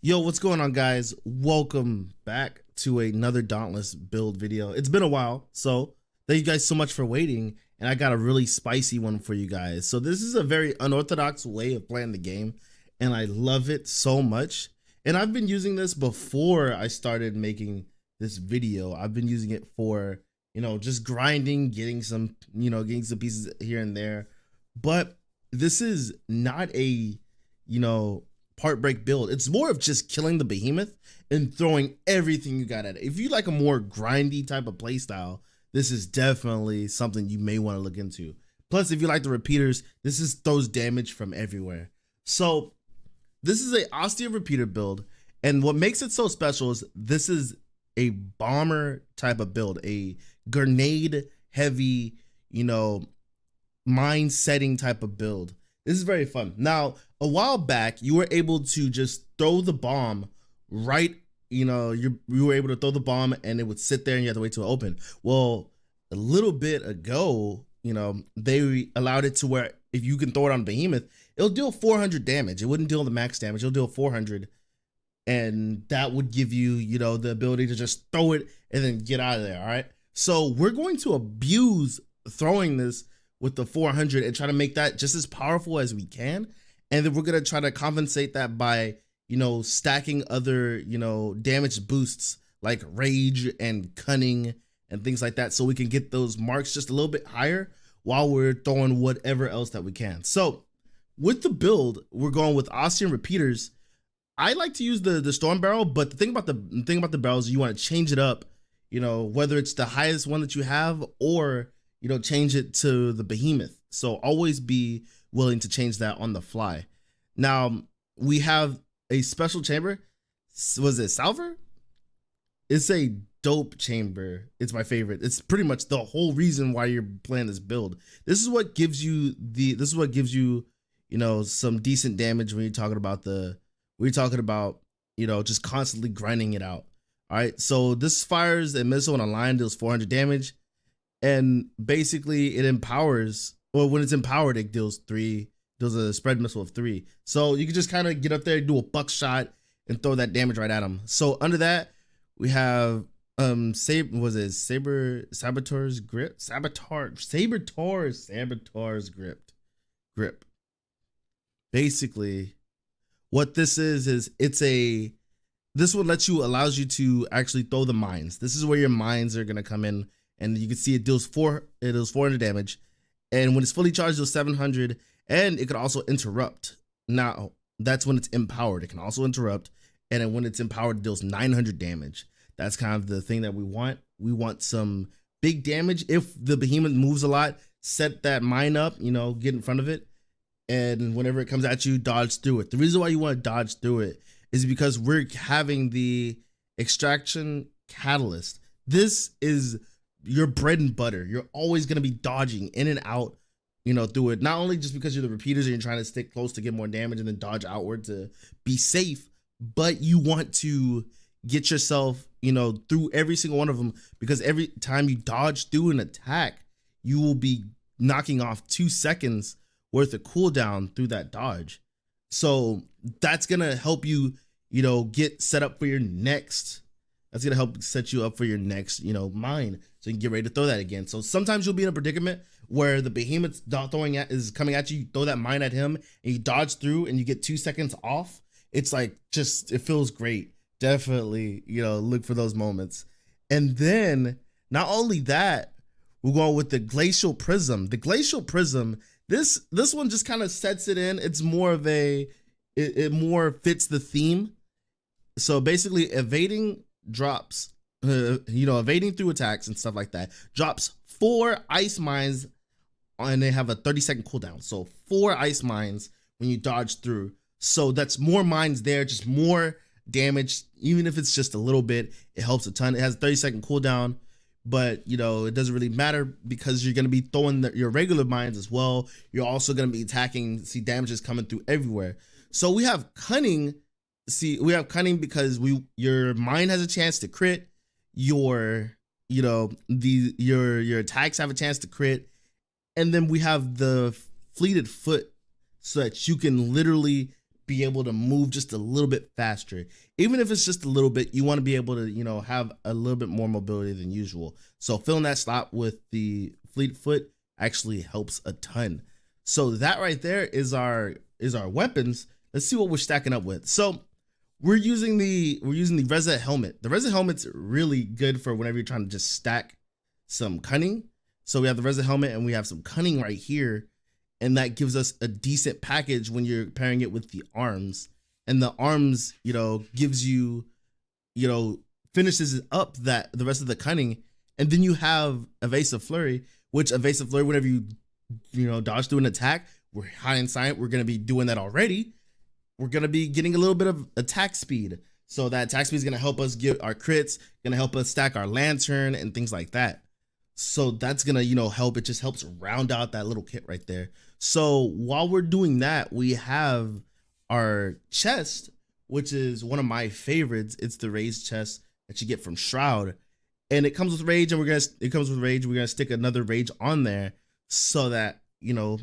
Yo, what's going on, guys? Welcome back to another Dauntless build video. It's been a while, so thank you guys so much for waiting, and I got a really spicy one for you guys. So this is a very unorthodox way of playing the game, and I love it so much. And I've been using this before I started making this video. I've been using it for, just grinding, getting some pieces here and there. But this is not a, part break build. It's more of just killing the behemoth and throwing everything you got at it. If you like a more grindy type of playstyle, this is definitely something you may want to look into. Plus, if you like the repeaters, this is throws damage from everywhere. So this is a Austin repeater build, and what makes it so special is this is a bomber type of build, a grenade heavy, mine setting type of build. This is very fun. Now, a while back, you were able to just throw the bomb right, you were able to throw the bomb and it would sit there and you had to wait till it open. Well, a little bit ago, they allowed it to where if you can throw it on Behemoth, it'll deal 400 damage. It wouldn't deal the max damage. It'll deal 400. And that would give you, the ability to just throw it and then get out of there, all right? So we're going to abuse throwing this with the 400 and try to make that just as powerful as we can. And then we're going to try to compensate that by, stacking other, damage boosts like rage and cunning and things like that. So we can get those marks just a little bit higher while we're throwing whatever else that we can. So with the build, we're going with Austrian repeaters. I like to use the storm barrel, but the thing about the barrels, you want to change it up, whether it's the highest one that you have or change it to the behemoth. So always be willing to change that on the fly. Now we have a special chamber. Was it Salver? It's a dope chamber. It's my favorite. It's pretty much the whole reason why you're playing this build. This is what gives you some decent damage when you're talking about just constantly grinding it out. All right. So this fires a missile on a line, deals 400 damage. And basically it empowers, well, when it's empowered, it deals a spread missile of 3. So you can just kind of get up there, do a buckshot and throw that damage right at them. So under that, we have Sabertor's grip. Basically, what this is this one allows you to actually throw the mines. This is where your mines are gonna come in. And you can see it deals 400 damage, and when it's fully charged, it deals 700, and it could also interrupt. Now that's when it's empowered. It can also interrupt, and then when it's empowered, it deals 900 damage. That's kind of the thing that we want. We want some big damage. If the behemoth moves a lot, set that mine up. Get in front of it, and whenever it comes at you, dodge through it. The reason why you want to dodge through it is because we're having the extraction catalyst. This is your bread and butter. You're always going to be dodging in and out, through it. Not only just because you're the repeaters and you're trying to stick close to get more damage and then dodge outward to be safe, but you want to get yourself, through every single one of them, because every time you dodge through an attack, you will be knocking off 2 seconds worth of cooldown through that dodge. So that's going to help you, get set up for your next. That's going to help set you up for your next, mine. So you can get ready to throw that again. So sometimes you'll be in a predicament where the behemoth is coming at you. You throw that mine at him and you dodge through and you get 2 seconds off. It's like, it feels great. Definitely, look for those moments. And then not only that, we're going with the glacial prism. The glacial prism, this one just kind of sets it in. It's more of it more fits the theme. So basically evading drops, evading through attacks and stuff like that, drops 4 ice mines, and they have a 30-second cooldown. So 4 ice mines when you dodge through. So that's more mines there, just more damage. Even if it's just a little bit, it helps a ton. It has a 30-second cooldown, but it doesn't really matter because you're going to be throwing your regular mines as well. You're also going to be attacking. See, damage is coming through everywhere. So we have cunning. We have cunning because your mine has a chance to crit. Your attacks have a chance to crit, and then we have the fleeted foot so that you can literally be able to move just a little bit faster. Even if it's just a little bit, you want to be able to, you know, have a little bit more mobility than usual. So filling that slot with the fleet foot actually helps a ton. So that right there is our weapons. Let's see what we're stacking up with. So we're using the Reza helmet. The Reza helmet's really good for whenever you're trying to just stack some cunning. So we have the Reza helmet and we have some cunning right here. And that gives us a decent package when you're pairing it with the arms. And the arms, you know, gives you, you know, finishes up that the rest of the cunning. And then you have evasive flurry, which evasive flurry, whenever you know, dodge through an attack, we're high in sight. We're going to be doing that already. We're going to be getting a little bit of attack speed. So that attack speed is going to help us get our crits, going to help us stack our lantern and things like that. So that's going to, you know, help. It just helps round out that little kit right there. So while we're doing that, we have our chest, which is one of my favorites. It's the raised chest that you get from Shroud. And it comes with rage, and we're going to stick another rage on there so that, you know,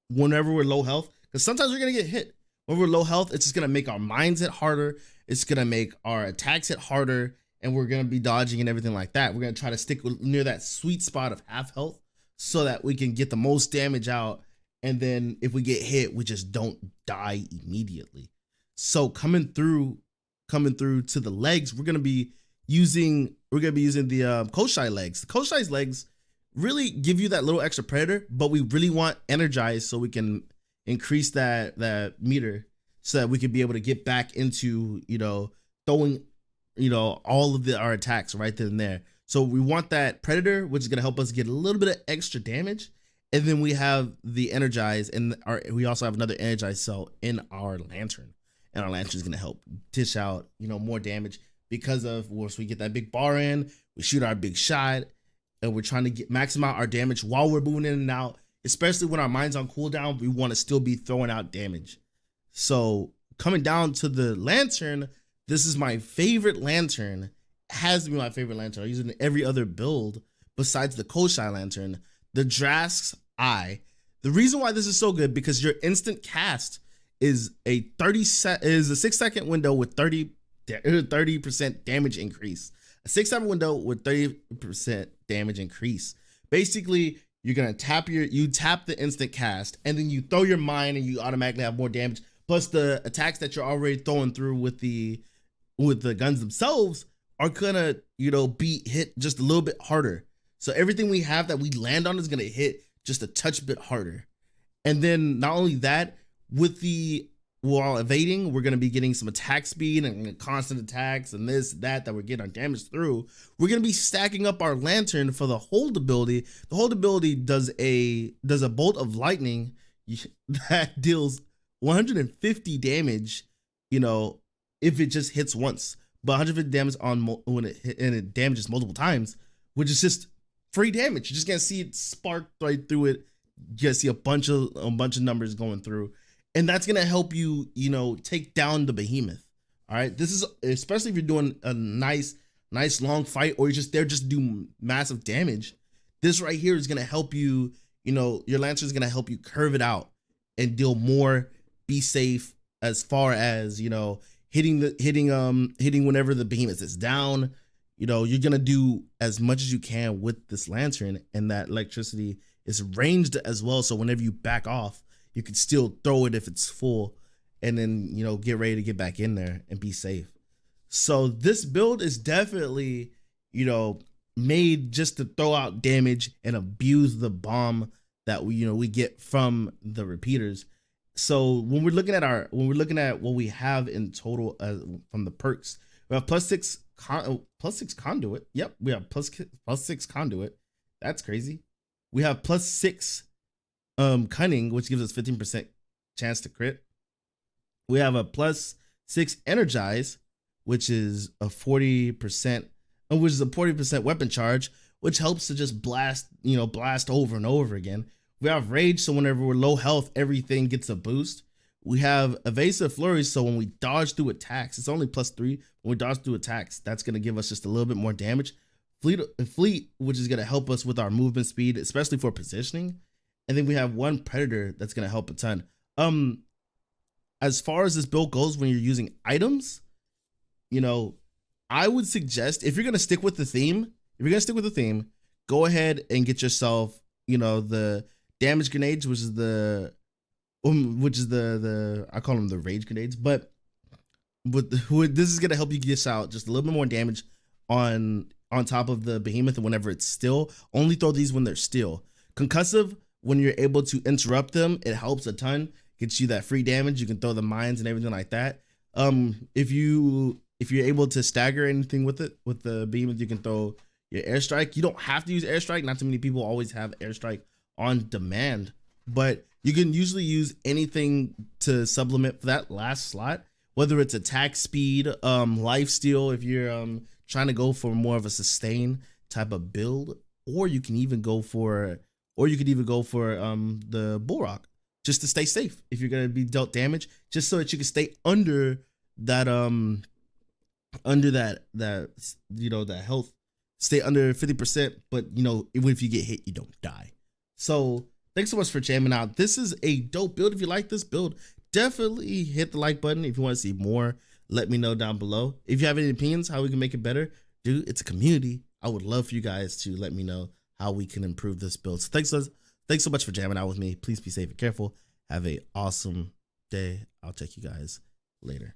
whenever we're low health, because sometimes we're going to get hit. When we're low health, it's just going to make our mines hit harder. It's going to make our attacks hit harder, and we're going to be dodging and everything like that. We're going to try to stick near that sweet spot of half health so that we can get the most damage out. And then if we get hit, we just don't die immediately. So coming through to the legs, we're going to be using the Koshai legs. The Koshai's legs really give you that little extra predator, but we really want energized so we can increase that meter so that we can be able to get back into, you know, throwing, you know, all of our attacks right then and there. So we want that predator, which is going to help us get a little bit of extra damage. And then we have the energize, and we also have another energize cell in our lantern, and our lantern is going to help dish out, you know, more damage because of once we get that big bar in, we shoot our big shot, and we're trying to maximize our damage while we're moving in and out. Especially when our mind's on cooldown, we want to still be throwing out damage. So coming down to the lantern, this is my favorite lantern. It has to be my favorite lantern. I use it in every other build besides the Koshai lantern, the Drask's Eye. The reason why this is so good because your instant cast is a 6-second window with 30% damage increase. A 6-second window with 30% damage increase. Basically, you're gonna tap the instant cast, and then you throw your mine, and you automatically have more damage. Plus, the attacks that you're already throwing through with the guns themselves are gonna, you know, be hit just a little bit harder. So everything we have that we land on is gonna hit just a touch bit harder. And then not only that, while evading, we're going to be getting some attack speed and constant attacks and that we're getting our damage through. We're going to be stacking up our lantern for the hold ability. The hold ability does a bolt of lightning that deals 150 damage, you know, if it just hits once, but 150 damage when it damages multiple times, which is just free damage. You're just going to see it spark right through it. You're going to see a bunch of numbers going through. And that's going to help you, you know, take down the behemoth. All right. This is especially if you're doing a nice long fight, or you're just there just do massive damage. This right here is going to help you, you know, your Lancer is going to help you curve it out and deal more, be safe as far as, you know, hitting whenever the behemoth is down. You know, you're going to do as much as you can with this lantern, and that electricity is ranged as well. So whenever you back off, you can still throw it if it's full, and then, you know, get ready to get back in there and be safe. So this build is definitely, you know, made just to throw out damage and abuse the bomb that we get from the repeaters. So when we're looking at what we have in total from the perks, we have +6 conduit. Yep, we have +6 conduit. That's crazy. We have +6 cunning, which gives us 15% chance to crit. We have a +6 energize, which is a 40%, which is a 40% weapon charge, which helps to just blast over and over again. We have rage, so whenever we're low health, everything gets a boost. We have evasive flurry, so when we dodge through attacks, it's only +3. When we dodge through attacks, that's going to give us just a little bit more damage. Fleet, which is going to help us with our movement speed, especially for positioning. And then we have one predator that's going to help a ton. as far as this build goes, when you're using items, you know, I would suggest if you're gonna stick with the theme, go ahead and get yourself, you know, the damage grenades, which is the I call them the rage grenades, but this is gonna help you get out just a little bit more damage on top of the behemoth whenever it's still. Only throw these when they're still. Concussive, when you're able to interrupt them, it helps a ton. Gets you that free damage. You can throw the mines and everything like that. If you're able to stagger anything with it, with the behemoth, you can throw your airstrike. You don't have to use airstrike. Not too many people always have airstrike on demand, but you can usually use anything to supplement for that last slot, whether it's attack speed, life steal if you're trying to go for more of a sustain type of build, or you can even go for the bull rock just to stay safe if you're gonna be dealt damage, just so that you can stay under that you know, that health, stay under 50%, but you know, even if you get hit, you don't die. So thanks so much for jamming out. This is a dope build. If you like this build, definitely hit the like button. If you want to see more, let me know down below. If you have any opinions how we can make it better, dude, it's a community. I would love for you guys to let me know how we can improve this build. So thanks so much for jamming out with me. Please be safe and careful. Have a awesome day. I'll check you guys later.